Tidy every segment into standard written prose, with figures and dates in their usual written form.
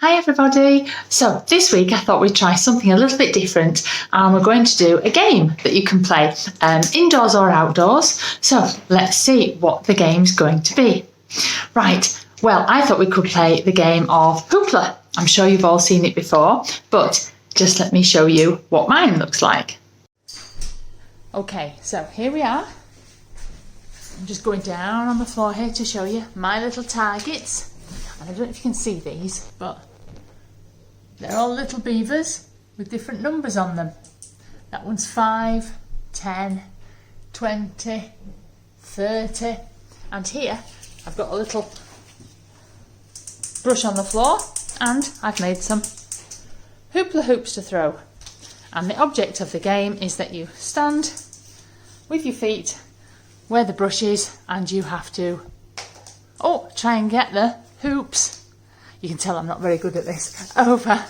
Hi everybody! So this week I thought we'd try something a little bit different and we're going to do a game that you can play indoors or outdoors. So let's see what the game's going to be. Right, well I thought we could play the game of Hoopla. I'm sure you've all seen it before, but just let me show you what mine looks like. Okay, so here we are. I'm just going down on the floor here to show you my little targets. And I don't know if you can see these, but they're all little beavers with different numbers on them. That one's 5, 10, 20, 30. And here I've got a little brush on the floor and I've made some Hoopla hoops to throw. And the object of the game is that you stand with your feet where the brush is and you have to try and get the hoops. You can tell I'm not very good at this. Over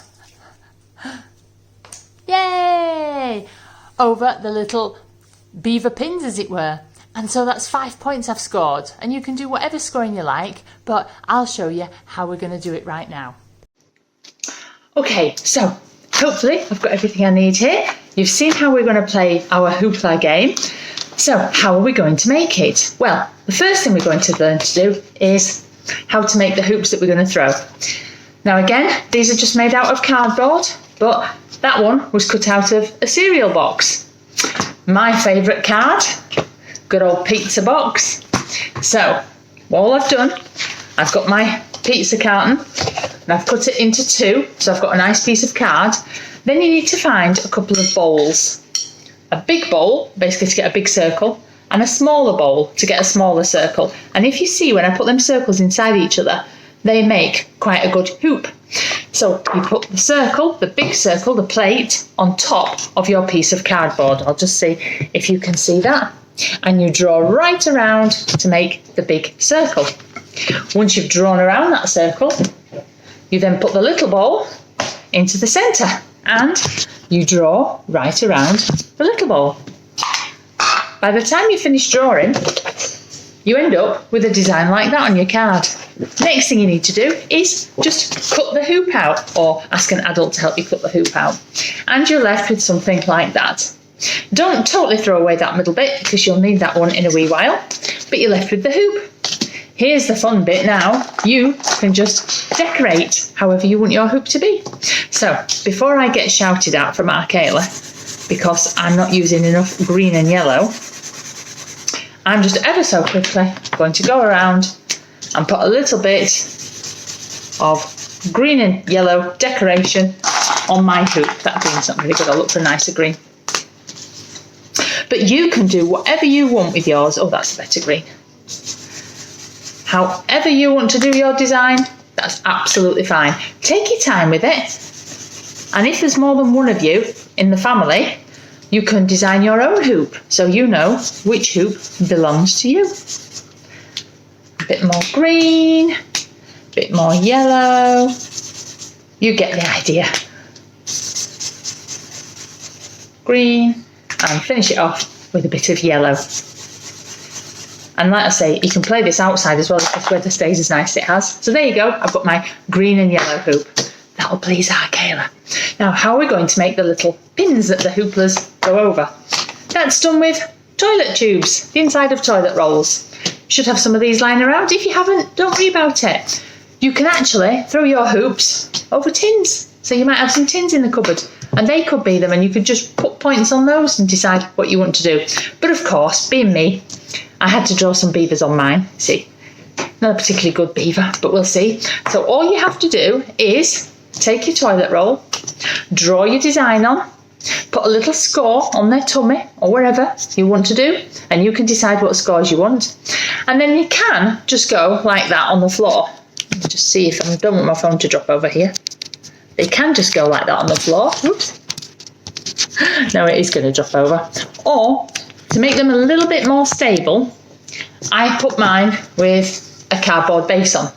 the little beaver pins, as it were. And so that's 5 points I've scored. And you can do whatever scoring you like, but I'll show you how we're going to do it right now. Okay, so hopefully I've got everything I need here. You've seen how we're going to play our Hoopla game. So how are we going to make it? Well, the first thing we're going to learn to do is how to make the hoops that we're going to throw. Now again, these are just made out of cardboard, but that one was cut out of a cereal box. My favourite card, good old pizza box. So all I've done, I've got my pizza carton and I've cut it into two, so I've got a nice piece of card. Then you need to find a couple of bowls. A big bowl, basically to get a big circle, and a smaller bowl to get a smaller circle. And if you see when I put them circles inside each other, they make quite a good hoop. So you put the circle, the big circle, the plate, on top of your piece of cardboard. I'll just see if you can see that. And you draw right around to make the big circle. Once you've drawn around that circle, you then put the little bowl into the centre and you draw right around the little bowl. By the time you finish drawing, you end up with a design like that on your card. Next thing you need to do is just cut the hoop out, or ask an adult to help you cut the hoop out. And you're left with something like that. Don't totally throw away that middle bit because you'll need that one in a wee while, but you're left with the hoop. Here's the fun bit now. You can just decorate however you want your hoop to be. So before I get shouted at from Arcayla because I'm not using enough green and yellow, I'm just ever so quickly going to go around and put a little bit of green and yellow decoration on my hoop. That green's not really good. I'll look for a nicer green. But you can do whatever you want with yours. Oh, that's a better green. However you want to do your design, that's absolutely fine. Take your time with it. And if there's more than one of you in the family, you can design your own hoop so you know which hoop belongs to you. A bit more green, a bit more yellow. You get the idea. Green, and finish it off with a bit of yellow. And like I say, you can play this outside as well if the weather stays as nice as it has. So there you go, I've got my green and yellow hoop. That'll please Arcayla. Now, how are we going to make the little pins that the hooplas go over? That's done with toilet tubes, the inside of toilet rolls. You should have some of these lying around. If you haven't, don't worry about it. You can actually throw your hoops over tins. So you might have some tins in the cupboard and they could be them, and you could just put points on those and decide what you want to do. But of course, being me, I had to draw some beavers on mine. See, not a particularly good beaver, but we'll see. So all you have to do is take your toilet roll, draw your design on, put a little score on their tummy or wherever you want to do, and you can decide what scores you want. And then you can just go like that on the floor. Just see if I don't want my phone to drop over here. They can just go like that on the floor. Oops. No, it is going to drop over. Or to make them a little bit more stable, I put mine with a cardboard base on.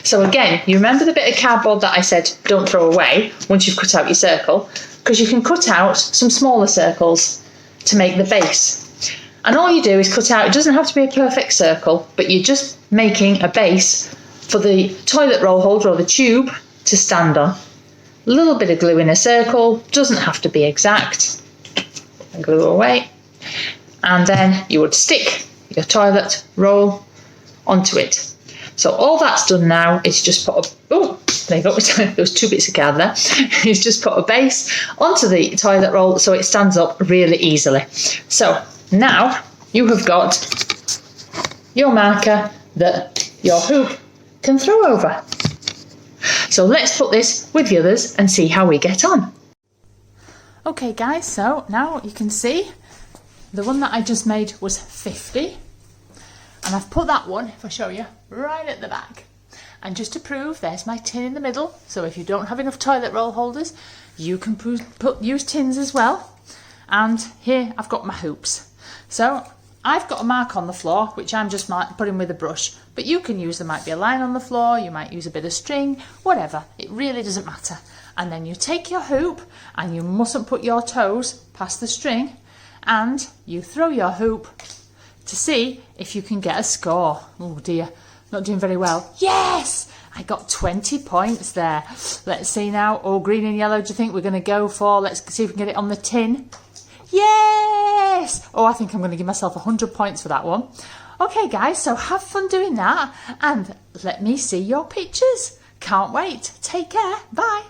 So again, you remember the bit of cardboard that I said don't throw away once you've cut out your circle, because you can cut out some smaller circles to make the base. And all you do is cut out, it doesn't have to be a perfect circle, but you're just making a base for the toilet roll holder or the tube to stand on. A little bit of glue in a circle, doesn't have to be exact. And glue away. And then you would stick your toilet roll onto it. So all that's done now is just put a, oh, there you go, there was 2 bits of card there. Is just put a base onto the toilet roll so it stands up really easily. So now you have got your marker that your hoop can throw over. So let's put this with the others and see how we get on. Okay guys, so now you can see the one that I just made was 50. And I've put that one, if I show you, right at the back. And just to prove, there's my tin in the middle. So if you don't have enough toilet roll holders, you can use tins as well. And here I've got my hoops. So I've got a mark on the floor, which I'm just putting with a brush. But you can use, there might be a line on the floor, you might use a bit of string, whatever. It really doesn't matter. And then you take your hoop, and you mustn't put your toes past the string, and you throw your hoop to see if you can get a score. Oh dear, not doing very well. Yes! I got 20 points there. Let's see now. Oh, green and yellow, do you think we're going to go for? Let's see if we can get it on the tin. Yes! Oh, I think I'm going to give myself 100 points for that one. Okay, guys, so have fun doing that. And let me see your pictures. Can't wait. Take care. Bye.